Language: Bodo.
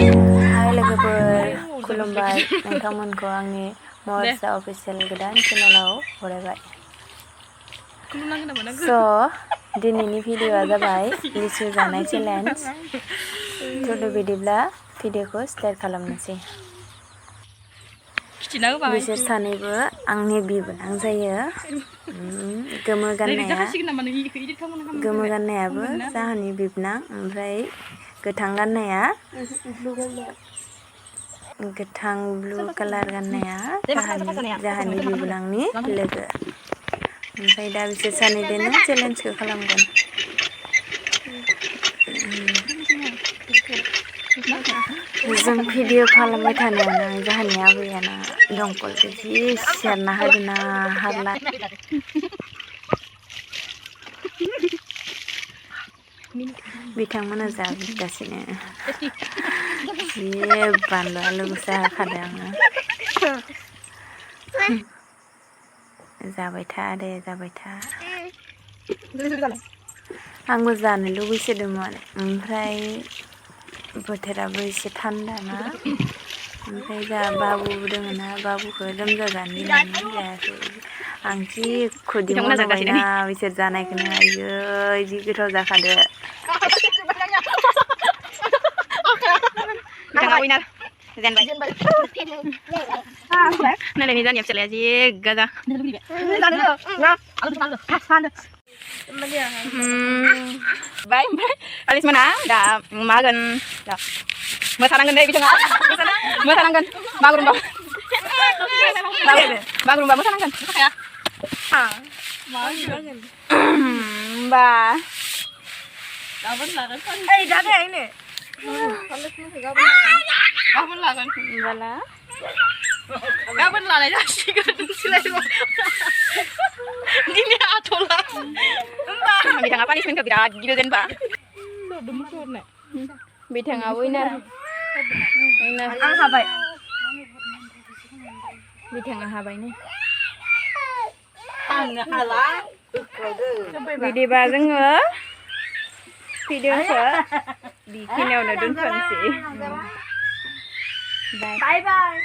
Hai लोगोफोर खुलुमबाय नोंथांमोनखौ आंनि महरसा अफिसियेल गोदान चेनेलाव बरायबाय। दिनैनि भिडिअ'आ जाबाय लिसु जानाय चेलेन्ज। बिदिब्ला भिडिअ'खौ स्टार्ट खालामनोसै। बिसोर सानैबो आंनि बिबोनां जायो। गोमो गाननायाबो जाहानि बिबोनां, ओमफ्राय गोथां गाननाया गोथां ब्लु कालार गाननाया जाहानि बिबोनांनि लोगो। ओमफ्राय दा बिसोर सानैजोंनो चेलेन्जखौ खालामगोन। जों भिडिअ खालामबाय थानायावनो जाहानि आबैयाना दंखलखौ जि सेरना होदोंना हारला। बिथांमोना जागासिनो जि बानलु आलु गोसा होखादों आङो। जाबाय था दे जाबाय था। आंबो जानो लुबैसोदोंमोन, ओमफ्राय बोथोराबो एसे थान्दा ना, ओमफ्राय जोंहा बाबुबो दङ ना, बाबुखौ लोमजाजानो गिनानै जायाखै। आं जि खुदै मन'बायना बिसोर जानायखौनो, आयै जि गोथाव जाखादो। नायलाय जानिया फिसालाया जि गाजा बाय। ओमफ्राय आलिस मोना दा मा होगोन, मोसानांगोन दे बिथाङा, मोसानांगोन बागुरुम्बा मोसानांगोन। होमबा गाबोन लागोन। गाबोन लानाय जासिगोन। दिनै आथला बिथाङा पानिसमेन्टखौ बिराद गिदिर जेनेबा बिथाङा उइनार आं हाबाय, बिथाङा हाबायनो। बिदिबा जोङो भिडिअखौ बेखिनियावनो दोनथ'नोसै। बाय बाय।